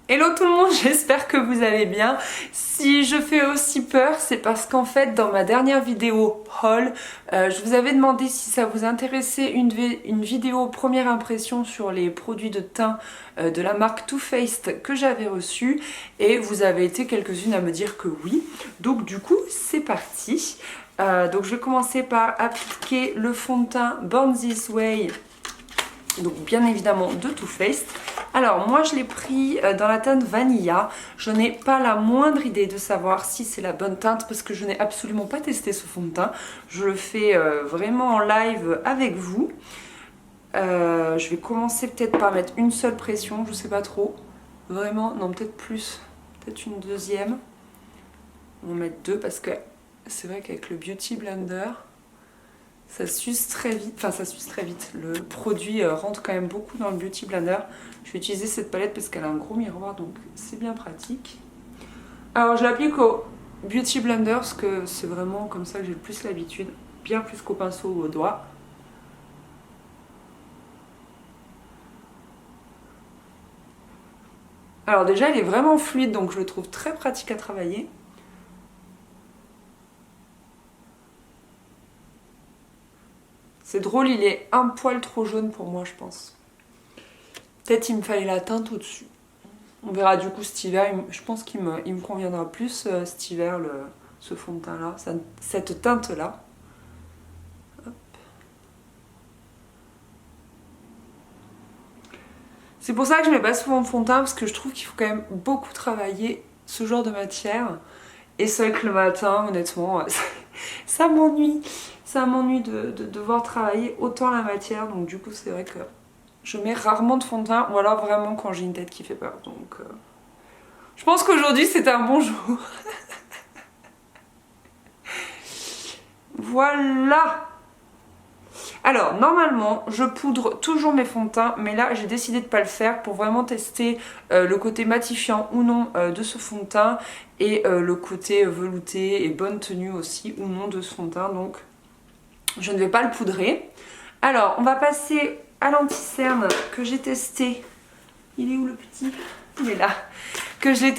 Hello tout le monde, j'espère que vous allez bien. Si je fais aussi peur, c'est parce qu'en fait dans ma dernière vidéo haul, je vous avais demandé si ça vous intéressait une vidéo première impression sur les produits de teint de la marque Too Faced que j'avais reçu et vous avez été quelques-unes à me dire que oui. Donc du coup c'est parti. Donc je vais commencer par appliquer le fond de teint Born This Way. Donc bien évidemment de Too Faced. Alors moi je l'ai pris dans la teinte Vanilla. Je n'ai pas la moindre idée de savoir si c'est la bonne teinte parce que je n'ai absolument pas testé ce fond de teint. Je le fais vraiment en live avec vous. Je vais commencer peut-être par mettre une seule pression, je sais pas trop. Vraiment, non peut-être plus, peut-être une deuxième. On va mettre deux parce que c'est vrai qu'avec le Beauty Blender, ça s'use très vite, enfin ça s'use très vite, le produit rentre quand même beaucoup dans le Beauty Blender. Je vais utiliser cette palette parce qu'elle a un gros miroir donc c'est bien pratique. Alors je l'applique au Beauty Blender parce que c'est vraiment comme ça que j'ai le plus l'habitude, bien plus qu'au pinceau ou au doigt. Alors déjà il est vraiment fluide donc je le trouve très pratique à travailler. C'est drôle, il est un poil trop jaune pour moi je pense. Peut-être il me fallait la teinte au-dessus. On verra du coup cet hiver, je pense qu'il me conviendra plus cet hiver ce fond de teint là, cette teinte là. C'est pour ça que je mets pas souvent de fond de teint parce que je trouve qu'il faut quand même beaucoup travailler ce genre de matière. Et c'est vrai que le matin, honnêtement, ça m'ennuie. Ça m'ennuie de devoir travailler autant la matière. Donc du coup, c'est vrai que je mets rarement de fond de teint ou alors vraiment quand j'ai une tête qui fait peur. Donc je pense qu'aujourd'hui, c'est un bon jour. Voilà. Alors, normalement, je poudre toujours mes fonds de teint, mais là, j'ai décidé de ne pas le faire pour vraiment tester le côté matifiant ou non de ce fond de teint et le côté velouté et bonne tenue aussi ou non de ce fond de teint. Donc, je ne vais pas le poudrer. Alors, on va passer à l'anti-cerne que j'ai testé. Il est où le petit? Il est là. Que je l'ai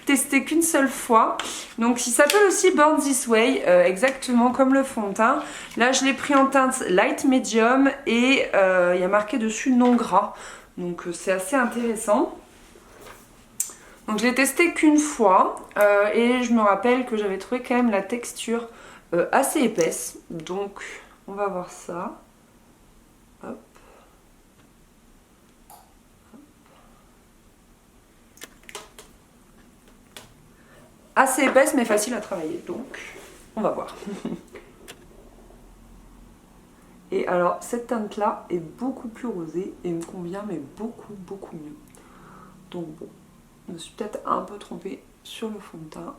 testé qu'une seule fois. Donc il s'appelle aussi Born This Way, exactement comme le fond de teint. Là je l'ai pris en teinte light medium et il y a marqué dessus non gras. Donc c'est assez intéressant. Donc je l'ai testé qu'une fois et je me rappelle que j'avais trouvé quand même la texture assez épaisse. Donc on va voir ça. Hop. Assez épaisse mais facile à travailler, donc on va voir. Et alors cette teinte là est beaucoup plus rosée et me convient mais beaucoup mieux. Donc bon, je me suis peut-être un peu trompée sur le fond de teint.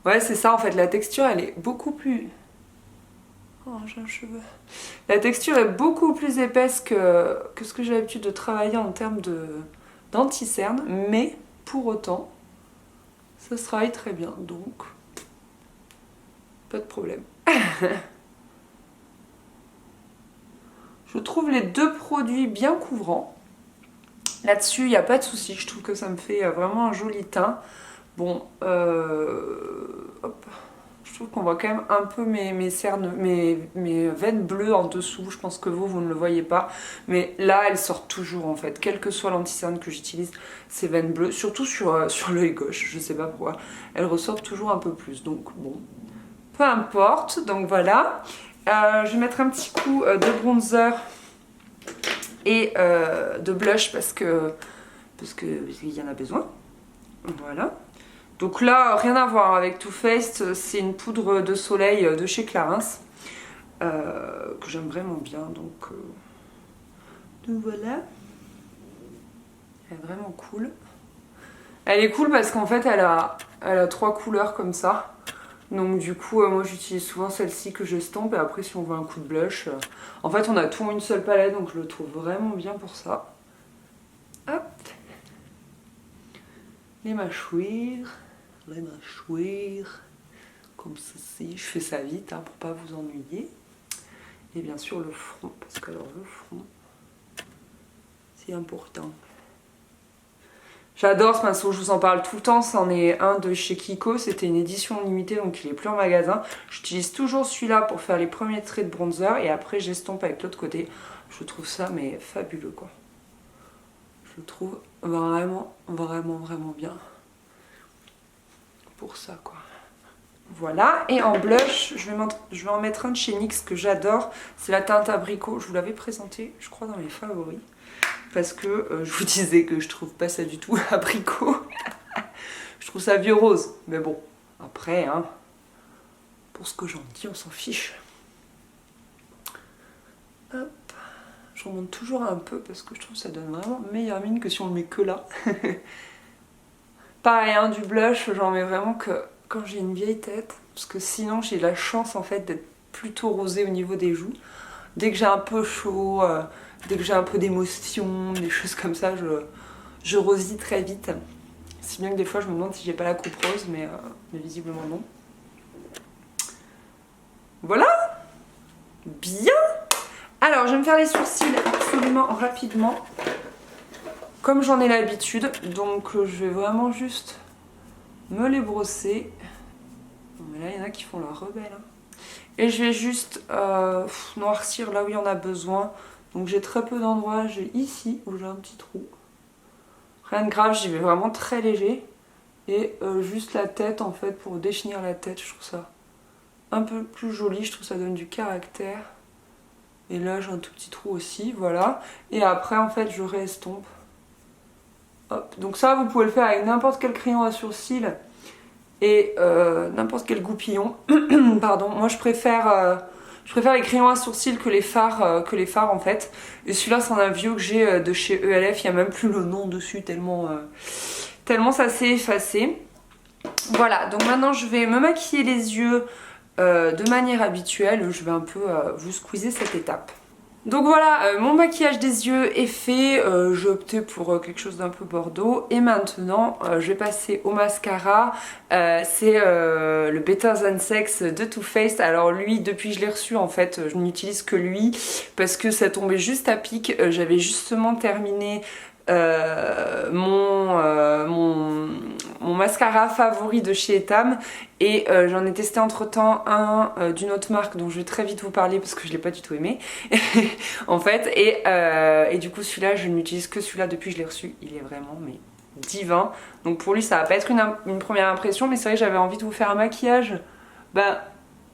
Ouais c'est ça en fait, la texture elle est beaucoup plus... Oh j'ai un cheveu. La texture est beaucoup plus épaisse que ce que j'ai l'habitude de travailler en termes d'anti-cerne, mais pour autant ça se travaille très bien donc pas de problème. Je trouve les deux produits bien couvrants. Là-dessus, il n'y a pas de souci. Je trouve que ça me fait vraiment un joli teint. Bon, hop. Je trouve qu'on voit quand même un peu mes cernes, mes veines bleues en dessous. Je pense que vous ne le voyez pas. Mais là, elles sortent toujours en fait. Quel que soit l'anti-cerne que j'utilise, ces veines bleues, surtout sur l'œil gauche, je sais pas pourquoi, elles ressortent toujours un peu plus. Donc bon, peu importe. Donc voilà. Je vais mettre un petit coup de bronzer et de blush parce qu'il y en a besoin. Voilà. Donc là, rien à voir avec Too Faced, c'est une poudre de soleil de chez Clarins que j'aime vraiment bien. Donc voilà. Elle est vraiment cool. Elle est cool parce qu'en fait, elle a 3 couleurs comme ça. Donc du coup, moi j'utilise souvent celle-ci que j'estompe et après si on veut un coup de blush, en fait on a tout en une seule palette donc je le trouve vraiment bien pour ça. Hop. Les mâchoires, comme ceci. Je fais ça vite hein, pour pas vous ennuyer. Et bien sûr le front, parce que alors le front, c'est important. J'adore ce pinceau, je vous en parle tout le temps, c'en est un de chez Kiko, c'était une édition limitée donc il est plus en magasin. J'utilise toujours celui-là pour faire les premiers traits de bronzer et après j'estompe avec l'autre côté. Je trouve ça mais fabuleux quoi. Je le trouve vraiment bien pour ça quoi. Voilà, et en blush, je vais en mettre un de chez NYX que j'adore, c'est la teinte abricot, je vous l'avais présenté je crois dans mes favoris. Parce que je vous disais que je trouve pas ça du tout abricot. Je trouve ça vieux rose. Mais bon, après, hein, pour ce que j'en dis, on s'en fiche. Hop. Je remonte toujours un peu parce que je trouve que ça donne vraiment meilleure mine que si on le met que là. Pareil, hein, du blush, j'en mets vraiment que quand j'ai une vieille tête. Parce que sinon, j'ai la chance en fait d'être plutôt rosée au niveau des joues. Dès que j'ai un peu chaud... dès que j'ai un peu d'émotion, des choses comme ça, je rosis très vite. Si bien que des fois je me demande si j'ai pas la coupe rose, mais visiblement non. Voilà. Bien. Alors je vais me faire les sourcils absolument rapidement, comme j'en ai l'habitude. Donc je vais vraiment juste me les brosser. Bon, mais là il y en a qui font la rebelle. Hein. Et je vais juste noircir là où il y en a besoin. Donc j'ai très peu d'endroits, j'ai ici où j'ai un petit trou. Rien de grave, j'y vais vraiment très léger. Et juste la tête en fait, pour définir la tête, je trouve ça un peu plus joli, je trouve que ça donne du caractère. Et là j'ai un tout petit trou aussi, voilà. Et après en fait je réestompe. Hop. Donc ça vous pouvez le faire avec n'importe quel crayon à sourcils et n'importe quel goupillon. Pardon, moi je préfère les crayons à sourcils que les fards en fait. Et celui-là c'est un vieux que j'ai de chez ELF, il n'y a même plus le nom dessus tellement ça s'est effacé. Voilà, donc maintenant je vais me maquiller les yeux de manière habituelle. Je vais un peu vous squeezer cette étape. Donc voilà, mon maquillage des yeux est fait, j'ai opté pour quelque chose d'un peu bordeaux et maintenant je vais passer au mascara. C'est le Better Than Sex de Too Faced. Alors lui, depuis que je l'ai reçu en fait, je n'utilise que lui parce que ça tombait juste à pic. J'avais justement terminé mon mascara favori de chez Etam et j'en ai testé entre temps un d'une autre marque dont je vais très vite vous parler parce que je l'ai pas du tout aimé en fait et du coup celui-là je n'utilise que celui-là depuis que je l'ai reçu, il est vraiment mais divin. Donc pour lui ça va pas être une première impression, mais c'est vrai que j'avais envie de vous faire un maquillage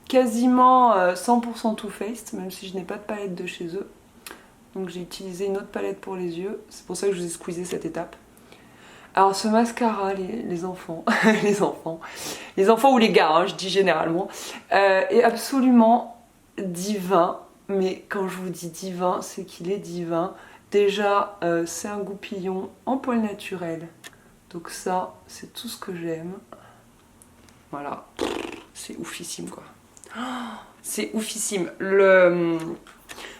quasiment 100% Too Faced, même si je n'ai pas de palette de chez eux. Donc j'ai utilisé une autre palette pour les yeux, c'est pour ça que je vous ai squeezé cette étape. Alors ce mascara, les enfants, les enfants ou les gars, hein, je dis généralement, est absolument divin. Mais quand je vous dis divin, c'est qu'il est divin. Déjà, c'est un goupillon en poil naturel. Donc ça, c'est tout ce que j'aime. Voilà, c'est oufissime quoi. C'est oufissime.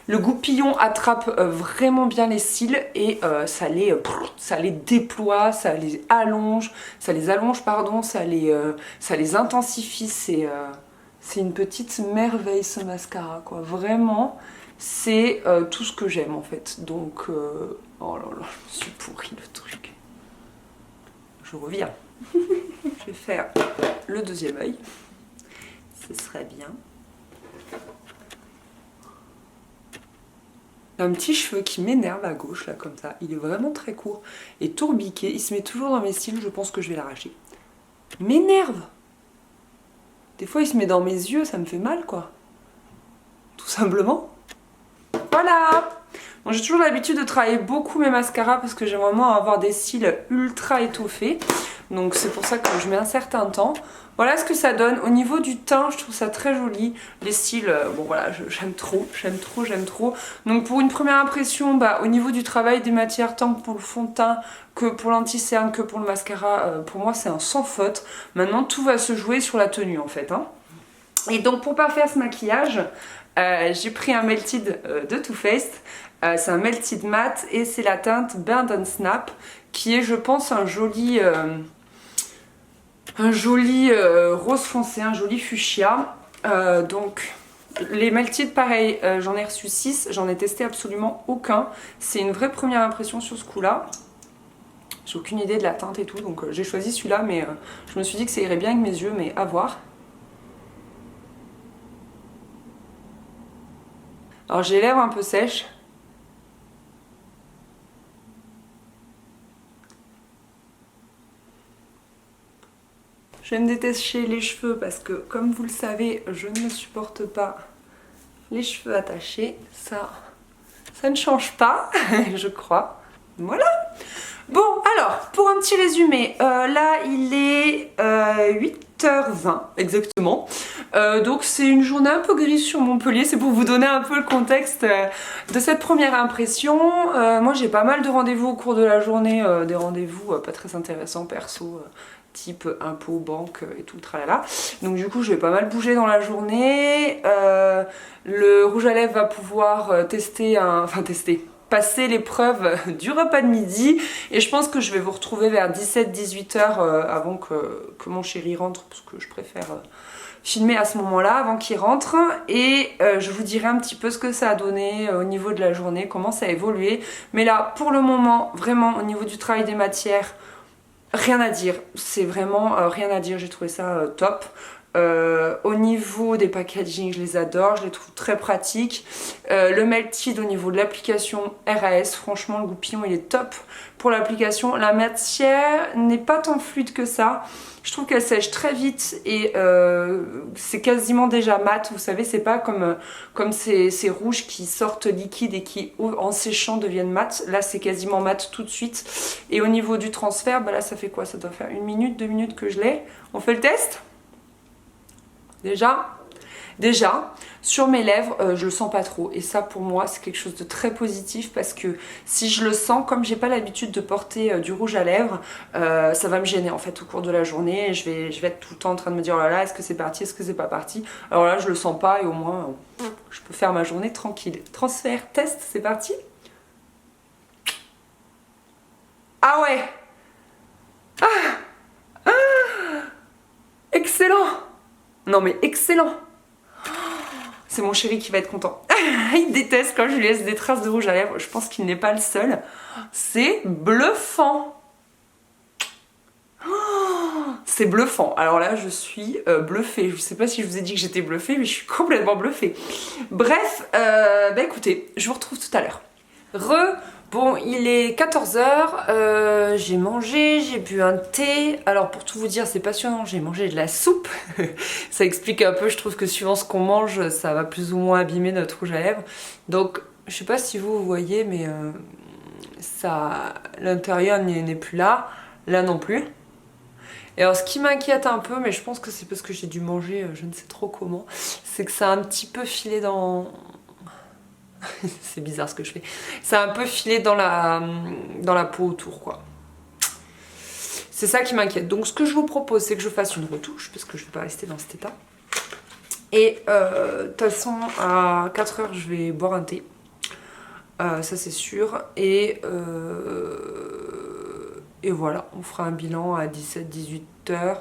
Le goupillon attrape vraiment bien les cils et ça les déploie, ça les allonge, ça les intensifie. C'est une petite merveille ce mascara quoi. Vraiment, c'est tout ce que j'aime en fait. Donc, oh là là, je me suis pourri le truc. Je reviens. Je vais faire le deuxième œil. Ce serait bien. Un petit cheveu qui m'énerve à gauche là comme ça, il est vraiment très court et tourbiqué, il se met toujours dans mes cils, je pense que je vais l'arracher. Il m'énerve. Des fois il se met dans mes yeux, ça me fait mal quoi. Tout simplement. Voilà. Bon, j'ai toujours l'habitude de travailler beaucoup mes mascaras parce que j'aime vraiment avoir des cils ultra étoffés. Donc c'est pour ça que je mets un certain temps. Voilà ce que ça donne. Au niveau du teint, je trouve ça très joli. Les cils, bon voilà, j'aime trop. Donc pour une première impression, au niveau du travail des matières, tant que pour le fond de teint, que pour l'anti-cerne, que pour le mascara, pour moi c'est un sans faute. Maintenant tout va se jouer sur la tenue en fait. Hein. Et donc pour pas faire ce maquillage, j'ai pris un Melted de Too Faced. C'est un Melted Matte et c'est la teinte Burn and Snap qui est je pense un joli rose foncé, un joli fuchsia. Donc Les Melted pareil, j'en ai reçu 6, j'en ai testé absolument aucun. C'est une vraie première impression sur ce coup là. J'ai aucune idée de la teinte et tout, donc j'ai choisi celui-là, mais je me suis dit que ça irait bien avec mes yeux, mais à voir. Alors j'ai les lèvres un peu sèches. Je vais me détacher les cheveux parce que, comme vous le savez, je ne supporte pas les cheveux attachés. Ça ne change pas, je crois. Voilà. Bon, alors, pour un petit résumé, là, il est 8h20, exactement. Donc, c'est une journée un peu grise sur Montpellier. C'est pour vous donner un peu le contexte de cette première impression. Moi, j'ai pas mal de rendez-vous au cours de la journée, des rendez-vous pas très intéressants perso. Type impôts, banque et tout le tralala. Donc du coup je vais pas mal bouger dans la journée. Le rouge à lèvres va pouvoir passer l'épreuve du repas de midi. Et je pense que je vais vous retrouver vers 17-18 h avant que mon chéri rentre, parce que je préfère filmer à ce moment-là avant qu'il rentre. Et je vous dirai un petit peu ce que ça a donné au niveau de la journée, comment ça a évolué. Mais là pour le moment, vraiment au niveau du travail des matières, rien à dire, c'est vraiment rien à dire, j'ai trouvé ça top. Au niveau des packaging, je les adore, je les trouve très pratiques. Le Melted au niveau de l'application RAS, franchement le goupillon il est top pour l'application. La matière n'est pas tant fluide que ça. Je trouve qu'elle sèche très vite et c'est quasiment déjà mat. Vous savez, c'est pas comme ces rouges qui sortent liquides et qui, en séchant, deviennent mat. Là, c'est quasiment mat tout de suite. Et au niveau du transfert, bah là, ça fait quoi? Ça doit faire 1 minute, 2 minutes que je l'ai. On fait le test? Déjà, sur mes lèvres, je le sens pas trop. Et ça, pour moi, c'est quelque chose de très positif parce que si je le sens, comme j'ai pas l'habitude de porter du rouge à lèvres, ça va me gêner en fait au cours de la journée. Je vais être tout le temps en train de me dire, oh là là, est-ce que c'est parti, est-ce que c'est pas parti? Alors là, je le sens pas et au moins, je peux faire ma journée tranquille. Transfert, test, c'est parti. Ah ouais! Excellent! Non mais excellent! C'est mon chéri qui va être content. Il déteste quand je lui laisse des traces de rouge à lèvres. Je pense qu'il n'est pas le seul. C'est bluffant. C'est bluffant. Alors là, je suis bluffée. Je ne sais pas si je vous ai dit que j'étais bluffée, mais je suis complètement bluffée. Bref, bah écoutez, je vous retrouve tout à l'heure. Bon, il est 14 h, j'ai mangé, j'ai bu un thé. Alors pour tout vous dire, c'est passionnant, j'ai mangé de la soupe. Ça explique un peu, je trouve que suivant ce qu'on mange, ça va plus ou moins abîmer notre rouge à lèvres. Donc, je sais pas si vous voyez, mais l'intérieur n'est plus là, là non plus. Et alors ce qui m'inquiète un peu, mais je pense que c'est parce que j'ai dû manger je ne sais trop comment, c'est que ça a un petit peu filé dans... C'est bizarre ce que je fais. Ça a un peu filé dans la peau autour, quoi. C'est ça qui m'inquiète. Donc ce que je vous propose, c'est que je fasse une retouche, parce que je ne vais pas rester dans cet état. Et de toute façon, à 4 h, je vais boire un thé. Ça c'est sûr. Et voilà, on fera un bilan à 17-18 h.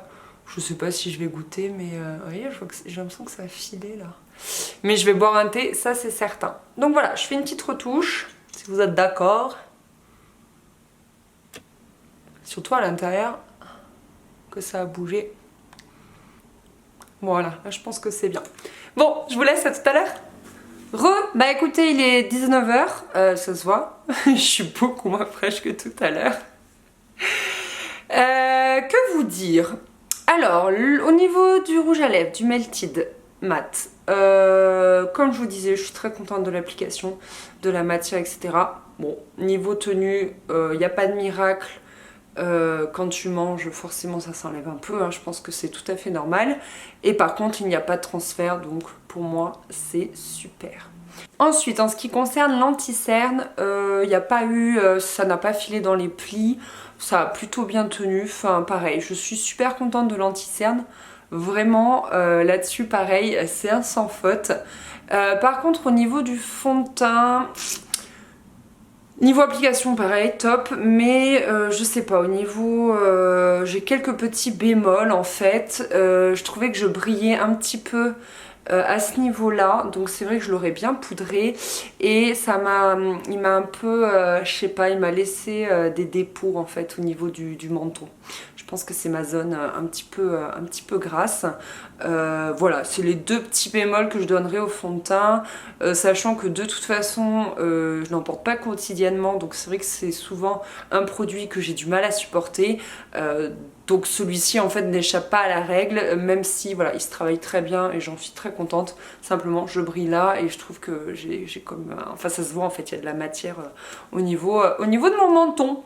Je sais pas si je vais goûter, mais vous voyez, j'ai l'impression que ça a filé là. Mais je vais boire un thé, ça c'est certain. Donc voilà, je fais une petite retouche, si vous êtes d'accord. Surtout à l'intérieur, que ça a bougé. Voilà, là je pense que c'est bien. Bon, je vous laisse, à tout à l'heure. Bah écoutez, il est 19 h, ça se voit. Je suis beaucoup moins fraîche que tout à l'heure. Que vous dire? Alors, au niveau du rouge à lèvres, du Melted Matte, comme je vous disais, je suis très contente de l'application, de la matière, etc. Bon, niveau tenue, il n'y a pas de miracle. Quand tu manges, forcément ça s'enlève un peu, hein, je pense que c'est tout à fait normal. Et par contre, il n'y a pas de transfert, donc pour moi, c'est super. Ensuite, en ce qui concerne l'anti-cerne, il n'y a pas eu, ça n'a pas filé dans les plis, ça a plutôt bien tenu. Enfin, pareil, je suis super contente de l'anti-cerne. Vraiment, là-dessus, pareil, c'est un sans faute. Par contre, au niveau du fond de teint... Niveau application, pareil, top, mais je sais pas, au niveau... j'ai quelques petits bémols en fait. Je trouvais que je brillais un petit peu à ce niveau-là, donc c'est vrai que je l'aurais bien poudré et il m'a un peu, je sais pas, il m'a laissé des dépôts en fait au niveau du menton. Je pense que c'est ma zone un petit peu grasse. Voilà, c'est les deux petits bémols que je donnerai au fond de teint, sachant que de toute façon, je n'en porte pas quotidiennement, donc c'est vrai que c'est souvent un produit que j'ai du mal à supporter. Donc celui-ci en fait n'échappe pas à la règle, même si voilà, il se travaille très bien et j'en suis très contente. Simplement je brille là et je trouve que j'ai comme... enfin ça se voit en fait, il y a de la matière au niveau de mon menton.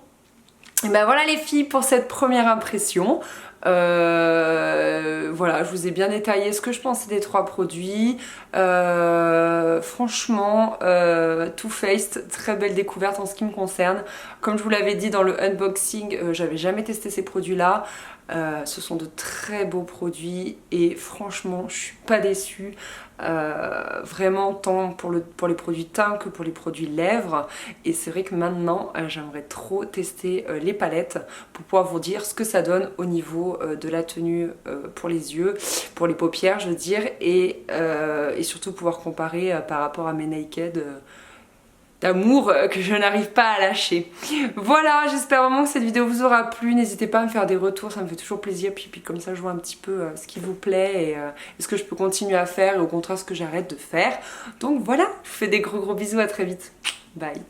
Et ben voilà les filles pour cette première impression. Voilà, je vous ai bien détaillé ce que je pensais des trois produits. Franchement, Too Faced, très belle découverte en ce qui me concerne. Comme je vous l'avais dit dans le unboxing, j'avais jamais testé ces produits-là. Ce sont de très beaux produits et franchement, je suis pas déçue. Vraiment tant pour les produits teint que pour les produits lèvres, et c'est vrai que maintenant j'aimerais trop tester les palettes pour pouvoir vous dire ce que ça donne au niveau de la tenue pour les yeux, pour les paupières je veux dire, et surtout pouvoir comparer par rapport à mes Naked d'amour que je n'arrive pas à lâcher. Voilà, j'espère vraiment que cette vidéo vous aura plu. N'hésitez pas à me faire des retours, ça me fait toujours plaisir. Puis comme ça, je vois un petit peu ce qui vous plaît et ce que je peux continuer à faire et au contraire ce que j'arrête de faire. Donc voilà, je vous fais des gros bisous, à très vite. Bye.